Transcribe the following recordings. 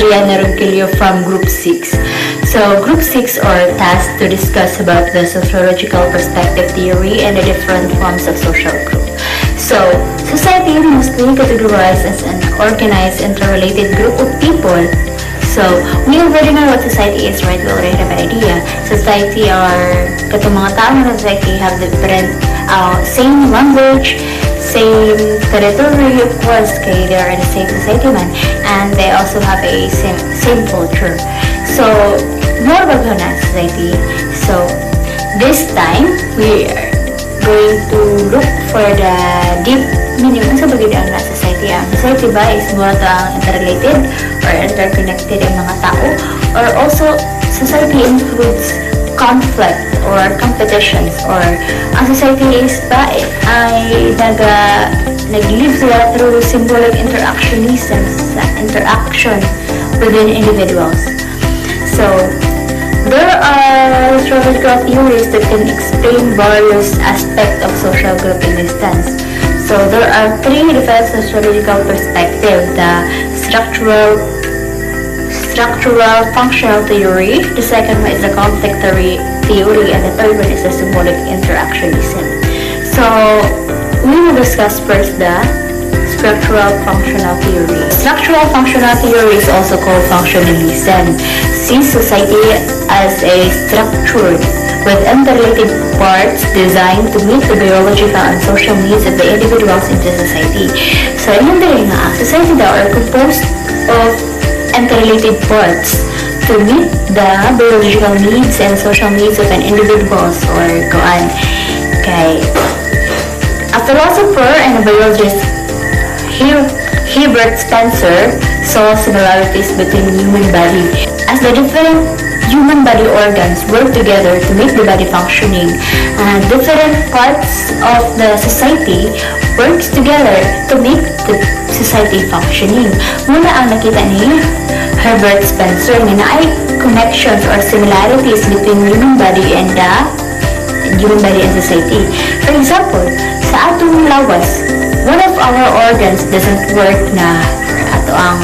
Adriana Ronquillo from Group 6. So, Group 6 are tasked to discuss about the sociological perspective theory and the different forms of social group. So, society mostly categorized as an organized, interrelated group of people. So, we already know what society is, right? We already have an idea. Society are, katong mga tao na society have different, same language, same territory, of course, kaya they are in the same society man, and they also have a same culture. So, more about na society. So, this time, we are going to look for the deep meaning sa bagay ang society. Ang society ba is more to ang interrelated or interconnected ang mga tao, or also society includes conflict or competitions, or ang society is ba ay nag-live sila through symbolic interactionisms, interaction within individuals. So, there are sociological theories that can explain various aspects of social group existence. So, there are three different sociological perspectives: the structural functional theory, the second one is the conflict theory, and the third one is the symbolic interactionism. So, we will discuss first the structural functional theory. Structural functional theory is also called functionalism. Sees society as a structure with interrelated parts designed to meet the biological and social needs of the individuals in the society. So, yung dali nga, society daw are composed of interrelated parts to meet the biological needs and social needs of an individuals, or kuan. Okay. A philosopher and a biologist, Herbert Spencer, saw similarities between human body as the different human body organs work together to make the body functioning, and different parts of the society works together to make the society functioning. Muna ang nakita ni Herbert Spencer na ay connections or similarities between human body and society. For example, sa atong lawas, one of our organs doesn't work na ato ang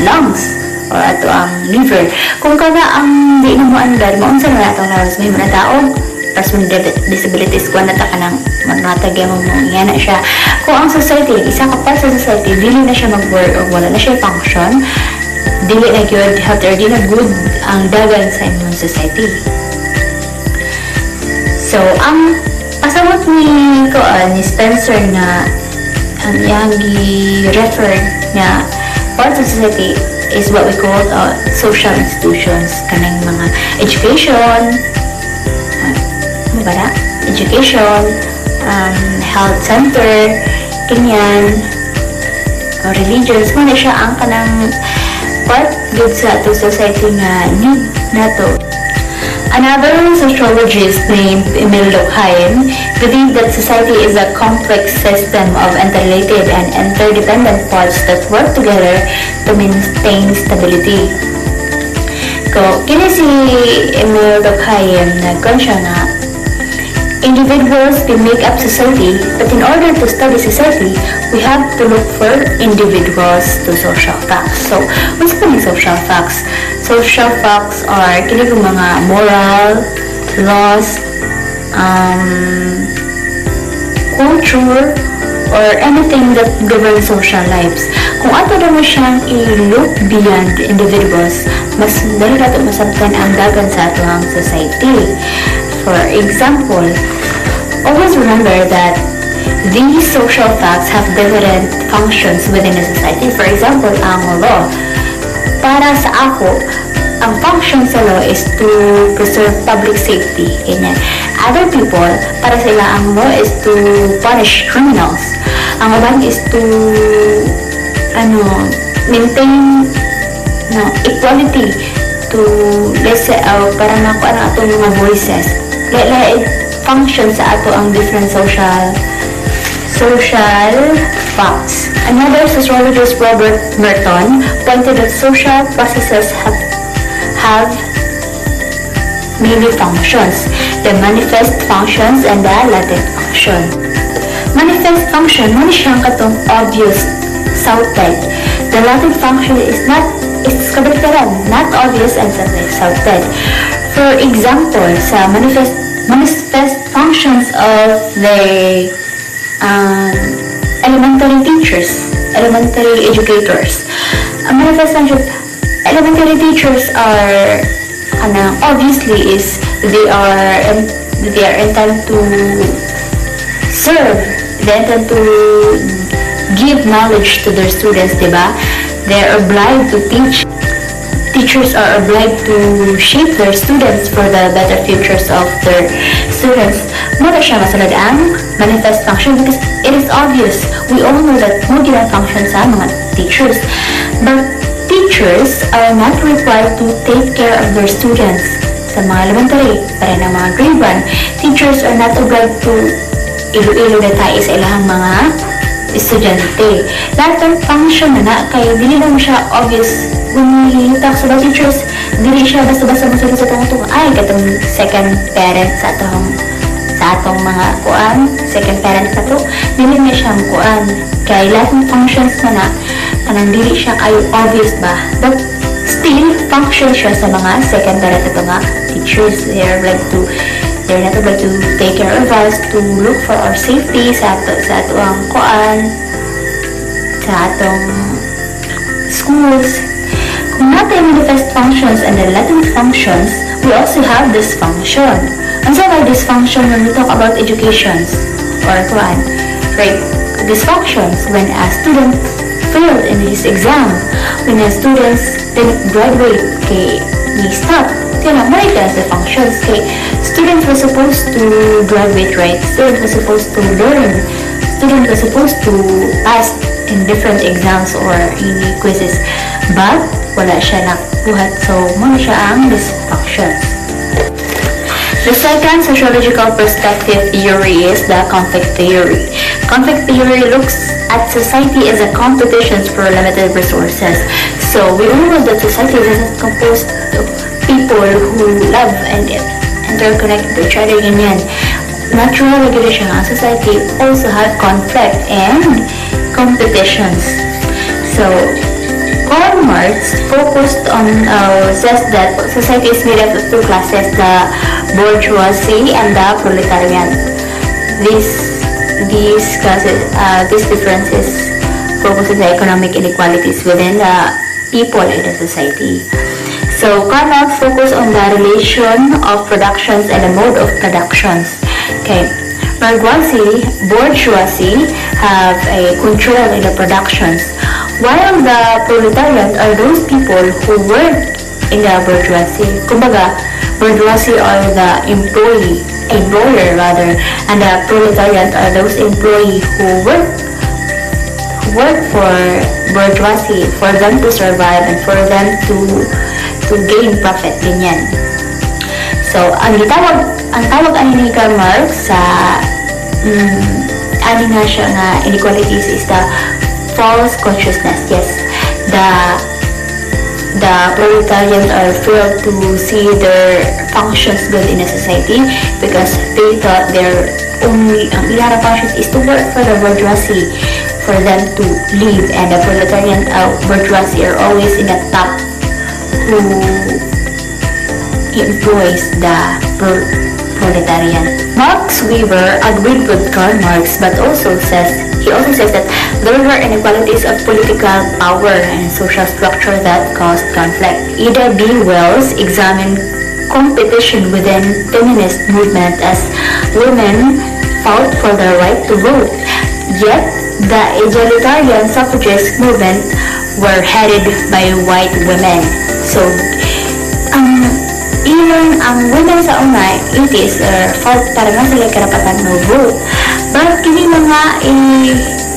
lungs or ato ang liver. Kung kada ang di na mo andar, maunsa na atong lawas, may mga tao person with disabilities ko nata ka ng magmatagya mo yan na siya. Kung ang society, isa ka part sa society, dili na siya mag-work o wala na siya function, dili na good health or dili na good ang dagan sa inyong society. So, ang pasabot ni Spencer na ang iyang referred na part of society is what we call social institutions, kanang mga education, health center, kanyan, religions, muna siya ang kanang part good sa ato society nga need nato. Another sociologist named Emil Durkheim believed that society is a complex system of interrelated and interdependent parts that work together to maintain stability. Kini si Emil Durkheim nagkon siya nga individuals can make up society, but in order to study society, we have to look for individuals to social facts. So, what's the social facts? Social facts are kini mga moral, laws, culture, or anything that governs social lives. Kung ato na mo siyang i-look beyond individuals, mas dali nato masabtan ang dagan sa ato ang society. For example, always remember that these social facts have different functions within a society. For example, ang law. Para sa ako, ang function sa law is to preserve public safety. And other people, para sila ang law is to punish criminals. Ang uban is to maintain equality, to listen, para makuha na ato mga voices. It functions sa ato ang different social facts. Another sociologist, Robert Merton, pointed that social processes have many functions: the manifest functions and the latent function. Manifest function, muna siyang katong obvious, southside. The latent function is kabaliktaran, not obvious and self-exalted. For example, sa manifest functions of the elementary teachers, elementary educators. Manifest function, elementary teachers are obviously is they are intended to serve, they intend to give knowledge to their students, diba? They are obliged to teach. Teachers are obliged to shape their students for the better futures of their students. Muna siya masunod ang manifest function because it is obvious. We all know that mo din ang function sa mga teachers. But teachers are not required to take care of their students. Sa mga elementary, para ng mga grade 1, teachers are not obliged to ilo-ilo na tayo sa ilahang mga estudyante. Lahat ng function na kaya dili lang siya obvious when we talk about teachers. Dili siya basta-basta masunod sa itong ay katong second parent sa atong mga kuan, second parent na to, dili na siya kuan. Kaya lahat ng functions na kanang dili siya kayo obvious ba, but still function siya sa mga second parent na mga teachers. They're not obliged to take care of us, to look for our safety sa atong kuan, sa atong schools. Kung natin manifest functions and the latent functions, we also have dysfunction. And so by dysfunction, when we talk about educations or kuan, right? Dysfunctions when a student failed in his exam, when a student didn't graduate, he stopped. Kaya more class the functions. Students were supposed to graduate, right? Students were supposed to learn. Students were supposed to pass in different exams or in quizzes. But wala siya nakuhat. So, muna siya ang dysfunctions. The second sociological perspective theory is the conflict theory. Conflict theory looks at society as a competition for limited resources. So, we all know that society is composed of people who love and interconnect with each other. Ganyan. Natural regulation of society also have conflict and competitions. So, Karl Marx focused on says that society is made up of two classes, the bourgeoisie and the proletariat. These differences focus on the economic inequalities within the people in the society. So, Karl Marx focused on the relation of productions and the mode of productions. Okay. Bourgeoisie have a control in the productions, while the proletariat are those people who work in the bourgeoisie. Kumbaga, bourgeoisie are the employer rather, and the proletariat are those employees who work for bourgeoisie, for them to survive and for them to gain profit, ganyan. So, ang tawag ni Karl Marx sa nga siya nga inequalities is the false consciousness. Yes, the proletarians are failed to see their functions good in a society because they thought their only ilang functions is to work for the bourgeoisie, for them to live, and the proletarian bourgeoisie are always in the top who employs the proletarian. Max Weber agreed with Karl Marx, but he also says that there were inequalities of political power and social structure that caused conflict. Ida B. Wells examined competition within feminist movement as women fought for the right to vote, yet the egalitarian suffragist movement were headed by white women. So, ang women sa una, it is fought para nga sila karapatan mo vote. But kini mga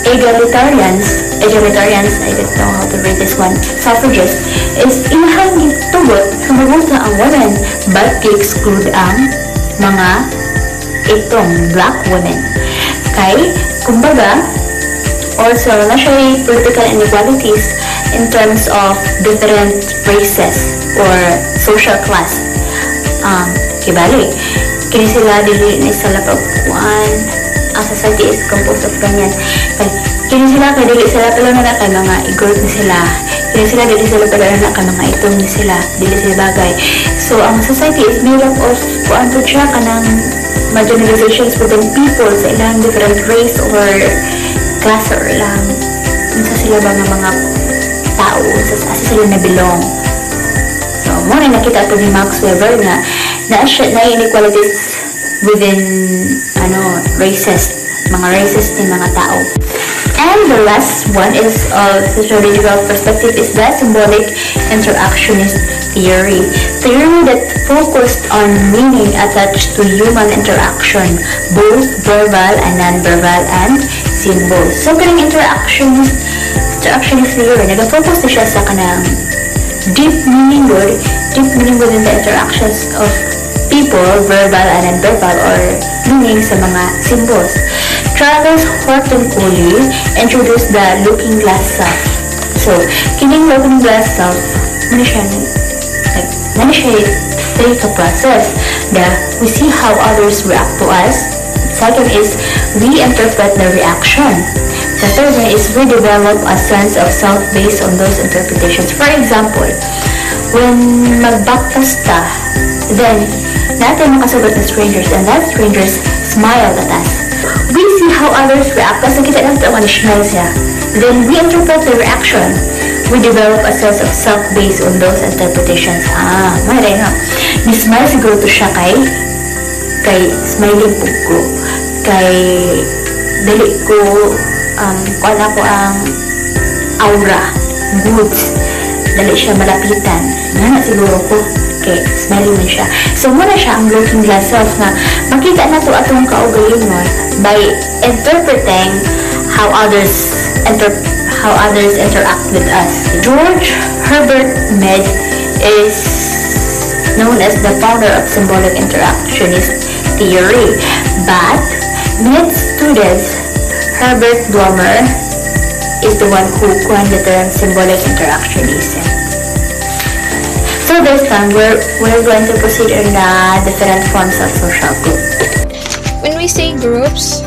egalitarians, I don't know how to read this one, suffragists, is inahang gitugot sa mabuta ang women, but i-exclude ang mga itong black women. Kay, kumbaga, also na siya political inequalities in terms of different races or social class. Kibali, kini sila dili ni sa lapagpuan ang society is composed of ganyan. Kini sila kay dili sila talo na kay mga i-group ni sila. Kini sila dili sila talo na kay mga itong ni sila, dili sila bagay. So ang society is made up of kuan to siya kanang marginalizations within people sa ilang different race or class or ilang unsa sila ba nga mga tao sa sila na belong. So mo na nakita po ni Max Weber na inequalities within mga races ni mga tao. And the last one is sociological perspective is the symbolic interactionist theory. Theory that focused on meaning attached to human interaction, both verbal and non-verbal and symbols. So kaning interactionist theory, nag-focus na siya sa kanang deep meaning within the interactions of people, verbal and non-verbal, or meaning sa mga symbols. Charles Horton Cooley introduced the looking glass self. So, kining looking glass self, ano siya ka process that we see how others react to us. Second is, we interpret the reaction. The third one is, we develop a sense of self based on those interpretations. For example, when magbaktas ta, then natin makasugot ng strangers and that strangers smile at us. We see how others react kasi kita lang ito smile siya. Then we interpret the reaction. We develop a sense of self based on those interpretations. Maray nga. Ni-smile siguro to siya kay smiling po ko. Kay dali ko kuan ako ang aura, goods. Dali siya malapitan. Nga siguro ko. Okay, smiling na siya. So, muna siya ang looking glass self na makita na to atong kaugalingon by interpreting how others interact with us. George Herbert Mead is known as the founder of symbolic interactionist theory, but Mead's student Herbert Blomer is the one who coined the term symbolic interactionism. So this time, we're going to proceed in the different forms of social group. When we say groups,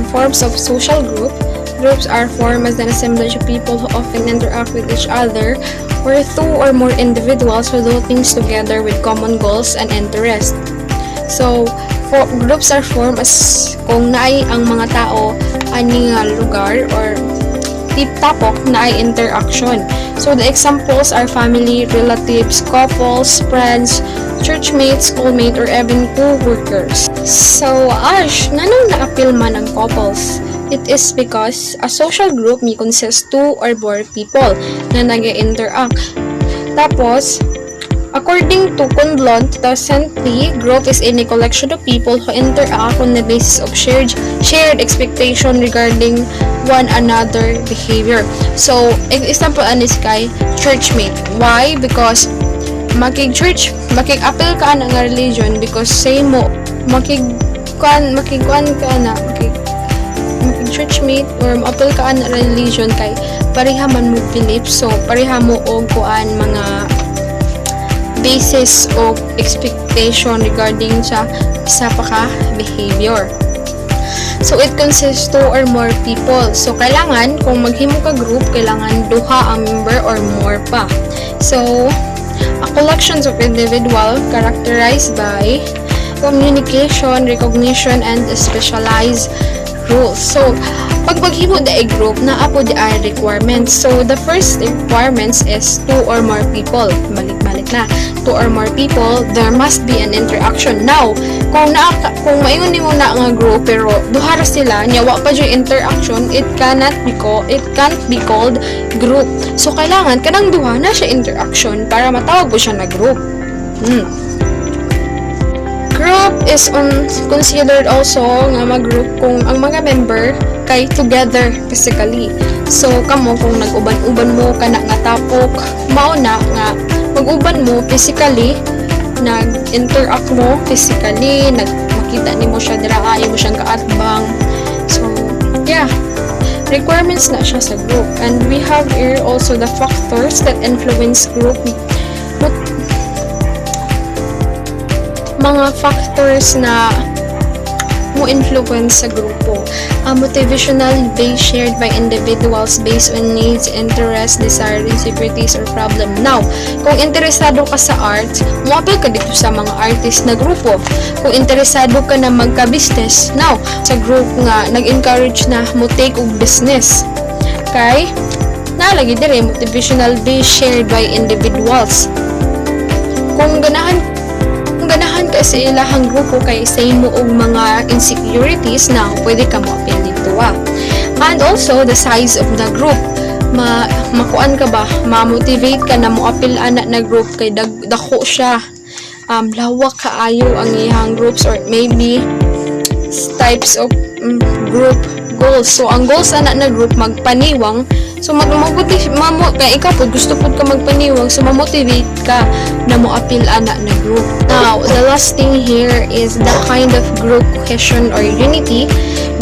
forms of social groups are formed as an assemblage of people who often interact with each other, where two or more individuals who do things together with common goals and interests. So, groups are formed as kung naay ang mga tao ani nga lugar or tapok na ay interaction. So the examples are family, relatives, couples, friends, churchmates, schoolmates, or even co-workers. So Ash, nganong na-appeal man ang couples? It is because a social group may consist two or more people na nag-interact. Tapos, according to Kundlon 2003, group is any collection of people who interact on the basis of shared expectation regarding one another behavior. So, example anis kay churchmate. Why? Because makig-appeal ka na nga religion because say mo makig-churchmate or ma-appeal ka na religion kay pareha man mo belief. So, pareha mo og kuan mga basis of expectation regarding sa isa pa ka behavior. So, it consists two or more people. So, kailangan, kung maghimo ka group, kailangan duha ang member or more pa. So, a collection of individual characterized by communication, recognition, and specialized rules. So, pag maghimo da group, naapo di ay requirements. So, the first requirements is two or more people. Balik-balik na. Two or more people, there must be an interaction. Now, kung maingon nimo na nga group pero duha ra sila nya wa pa yung interaction, it can't be called group. So kailangan kanang duha na siya interaction para matawag po siya na group. Group is considered also nga mag-group kung ang mga member kay together physically. So kamo kung nag-uban-uban mo kana nga tapok, mao na nga mag-uban mo physically, nag-interact mo physically, makita nimo siya dira, ayo mo siyang kaatbang. So, yeah. Requirements na siya sa group. And we have here also the factors that influence group. Mga factors na mo influence sa grupo. Motivational based shared by individuals based on needs, interests, desires, insecurities, or problem. Now, kung interesado ka sa arts, mo-apply ka dito sa mga artist na grupo. Kung interesado ka na magka-business, now, sa group nga, nag-encourage na mo take og business. Kay, nalagi dire, motivational based shared by individuals. Kung ganahan ka sa ilahang grupo kay say mo og mga insecurities na pwede ka mo-appeal dito And also the size of the group. Makuan ka ba? Ma-motivate ka na mo-appeal ana na group kay dako siya. Lawak kaayo ang ihang groups or maybe types of group goals. So ang goals ana na group magpaniwang. So kay ikaw po gusto po ka magpaniwag, so ma-motivate ka na mo-appeal ana na group. Now, the last thing here is the kind of group cohesion or unity,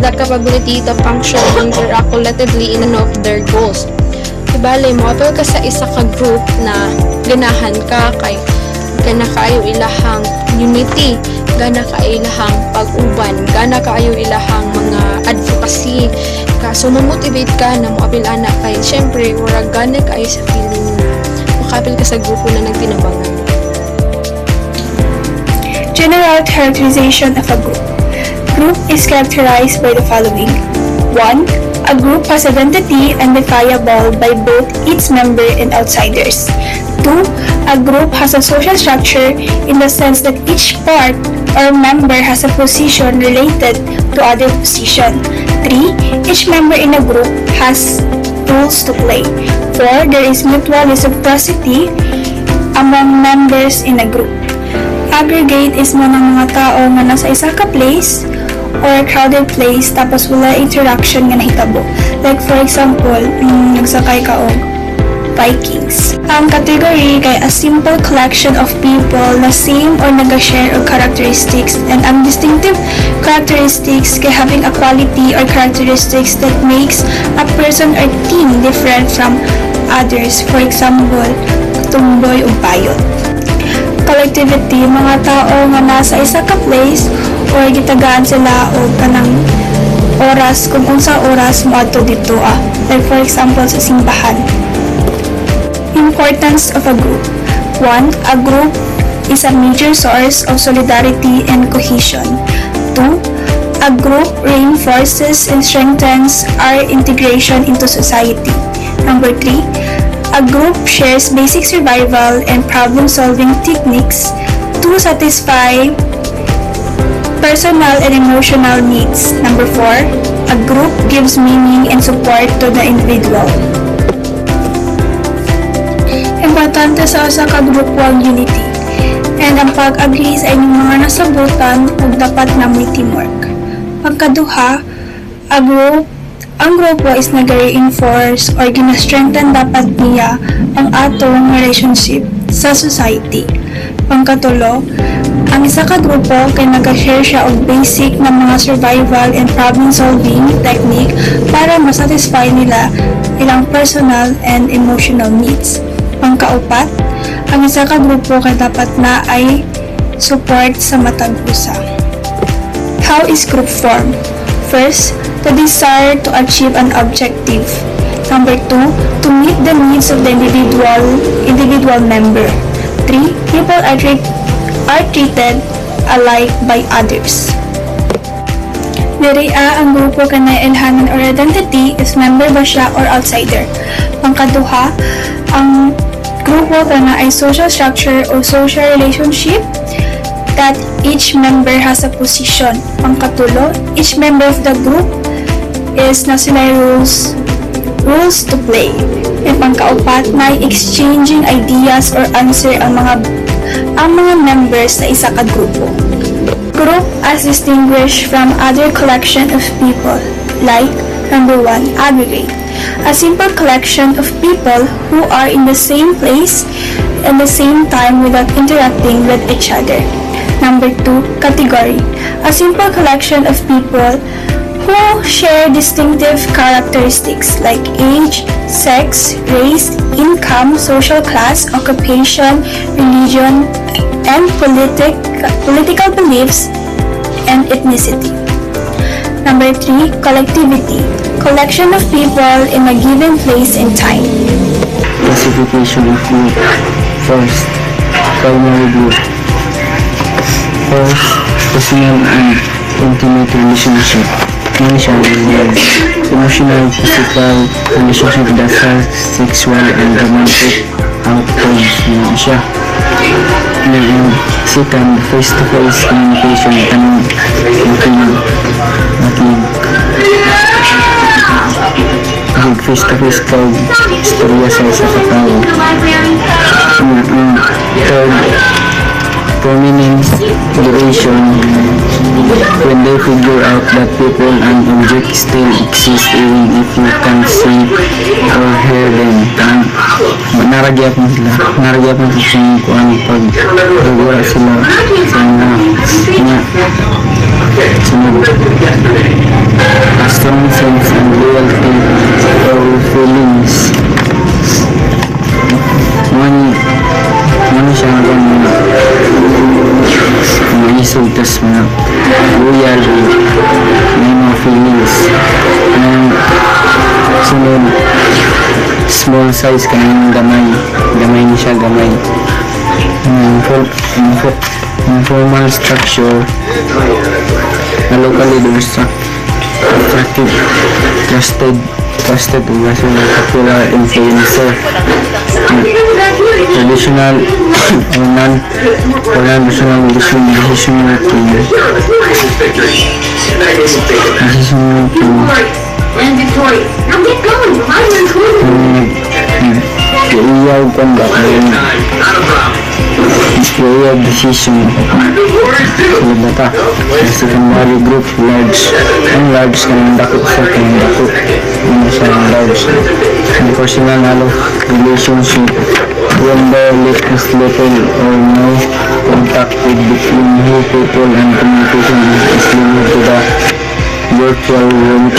the capability to function and interact collectively in and of their goals. Ibale, mo-appeal ka sa isa ka group na ganahan ka kay gana kaayo ilahang unity, gana kaayo ilahang pag-uban, gana kaayo ilahang mga advocacy ka. So, mamotivate ka na mo-appeal ana kay syempre, murag gana kaayo sa feeling na makapil ka sa grupo na nagtinabangan. General characterization of a group. Group is characterized by the following. 1. A group has identity identifiable by both its member and outsiders. 2. A group has a social structure in the sense that each part or member has a position related to other position. 3. Each member in a group has roles to play. 4. There is mutual reciprocity among members in a group. Aggregate is mo ng mga tao nga nasa isa ka place or crowded place tapos wala interaction nga nahitabo. Like for example, nagsakay ka og Vikings. Ang category kay a simple collection of people na same or nag-share of characteristics, and ang distinctive characteristics kay having a quality or characteristics that makes a person or team different from others. For example, tumboy o bayot. Collectivity, mga tao nga nasa isa ka place or gitagaan sila o kanang oras kung unsa oras mo ato dito like for example sa simbahan. Importance of a group. 1. A group is a major source of solidarity and cohesion. 2. A group reinforces and strengthens our integration into society. Number 3. A group shares basic survival and problem-solving techniques to satisfy personal and emotional needs. Number 4. A group gives meaning and support to the individual. Importante sa usa ka grupo ang unity and ang pag-agree sa inyong mga nasabutan ug dapat na may teamwork. Pagkaduha, ang grupo is nag-reinforce or gina-strengthen dapat niya ang atong relationship sa society. Pangkatulo, ang isa ka grupo kay nag-share siya og basic na mga survival and problem-solving technique para masatisfy nila ilang personal and emotional needs. Pangkaupat, ang isa ka grupo kay dapat na ay support sa matag usa. How is group formed? First, the desire to achieve an objective. Number 2, to meet the needs of the individual member. 3, people are treated alike by others. Diri ang grupo kanay ilhanan or identity is member ba siya or outsider. Pangkaduha, ang grupo kana ay social structure or social relationship that each member has a position. Pangkatulo, each member of the group is na sila rules to play. And pangkaupat, may exchanging ideas or answer ang mga members sa isa ka grupo. Group as distinguished from other collection of people, like number 1, aggregate. A simple collection of people who are in the same place at the same time without interacting with each other. Number 2, category. A simple collection of people who share distinctive characteristics like age, sex, race, income, social class, occupation, religion, and political beliefs and ethnicity. Number 3, collectivity. Collection of people in a given place and time. Classification of group. First, primary group. First, personal and intimate relationship. Mention emotional, physical relationship that has sexual and romantic outcomes na siya. And second, face-to-face communication. Face-to-face ka istorya sa isa ka tao. Third, prominence, duration, when they figure out that people and objects still exist even if you can't see or hear them. Naragyap mo sila sa kuan pag nagwala sila sa a strong sense and loyalty or feelings. Ano siya mga isog, tas mga loyal, may mga feelings. Sunod, small size ka ng gamay niya siya, gamay. Informal structure na local leaders, attractive, trusted was a popular influencer. Traditional or non-traditional decision making. Iyaw kanda iyaw decision bata secondary group large kanang dako sa kanang dako siya large personal relationship when there is little or no contact between two people and communication is limited to the virtual world.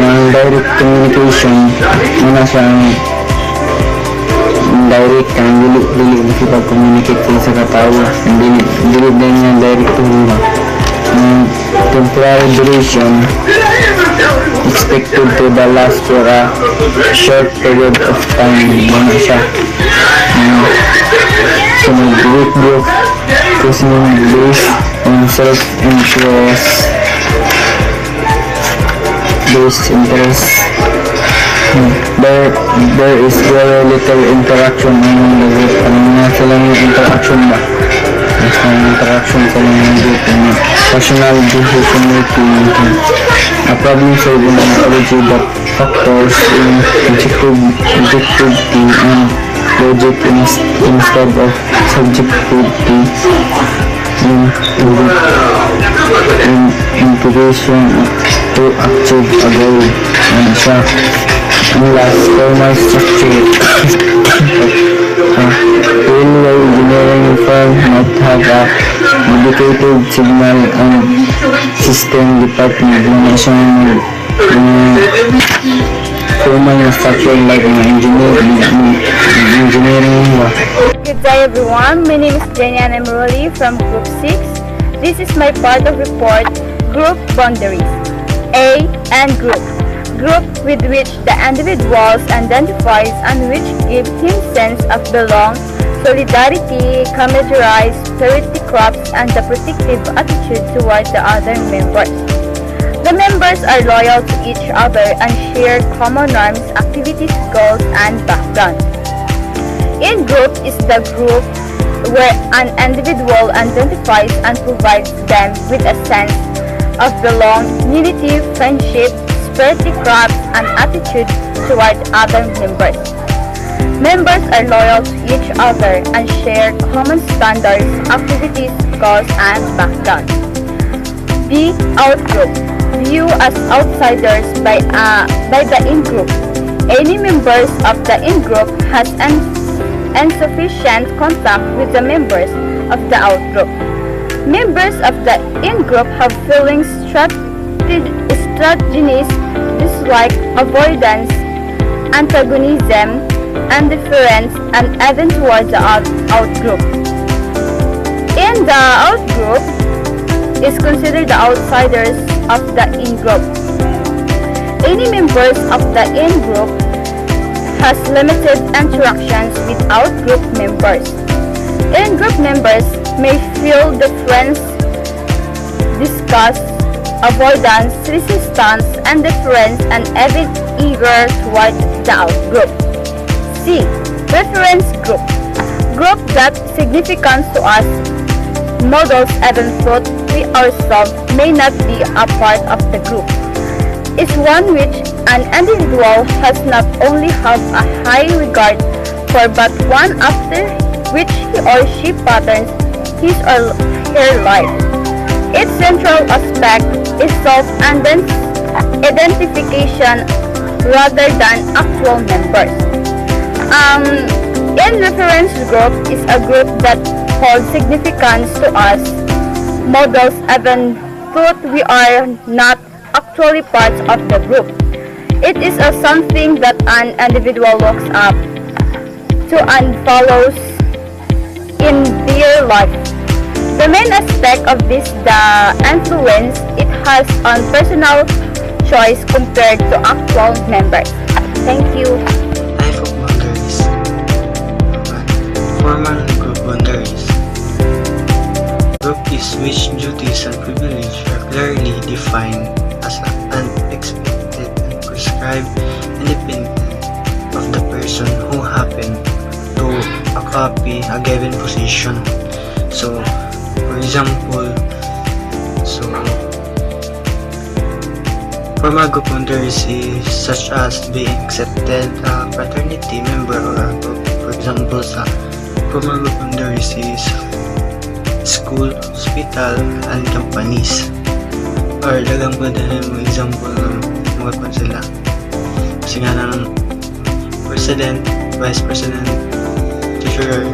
Yung direct communication, muna siyang direct kang dili makipag-communicate sa katao, dili din niya direct to huma. Temporary duration expected to the last for a short period of time, muna siya. So weak group reasoning based on self-interest. There is very little interaction among the group. Nasa lang yung interaction ba? Nasa lang interaction sa lang yung group. Personal decision making. A problem-solving methodology that factors in objectivity and logic instead of subjectivity. Integration to achieve a goal. And siya, ang last, formal structure. Railway engineering firm might have a dedicated signal and system department na national formal structure like engineering. Good day everyone, my name is Jenny and I'm Rolly from Group 6. This is my part of report, Group Boundaries. A and Group. Group with which the individuals identifies and which gives him sense of belong, solidarity, camaraderie, charity crops, and the protective attitude toward the other members. The members are loyal to each other and share common norms, activities, goals, and background. In group is the group where an individual identifies and provides them with a sense of belong, unity, friendship, spiritual crafts, and attitude toward other members. Members are loyal to each other and share common standards, activities, goals, and background. B. Out-group. View as outsiders by the in-group. Any members of the in-group has insufficient contact with the members of the out-group. Members of the in-group have feelings, strategies, dislike, avoidance, antagonism, indifference, and even towards the out-group. In the out group is considered the outsiders of the in group. Any members of the in group has limited interactions with out group members. In group members may feel difference, disgust, avoidance, resistance, indifference, and even eager toward the out group. C. Reference group. Group that significance to us models even thought we ourselves may not be a part of the group. Is one which an individual has not only have a high regard for but one after which he or she patterns his or her life. Its central aspect is self-identification rather than actual members. In reference group is a group that holds significance to us, models even though we are not actually part of the group. It is a something that an individual looks up to and follows in their life. The main aspect of this the influence it has on personal choice compared to actual members. Thank you. Life of boundaries. Formal group boundaries. Group is which duties and privileges are clearly defined as unexpected and prescribed independent of the person who happen to occupy a given position. So, for example, formal group boundaries is such as being accepted a fraternity member or a group. For example, sa formal group boundaries is school, hospital, and companies. Or dagang pa din yung example ng mga kwan sila. Kasi nga ng president, vice president, treasurer,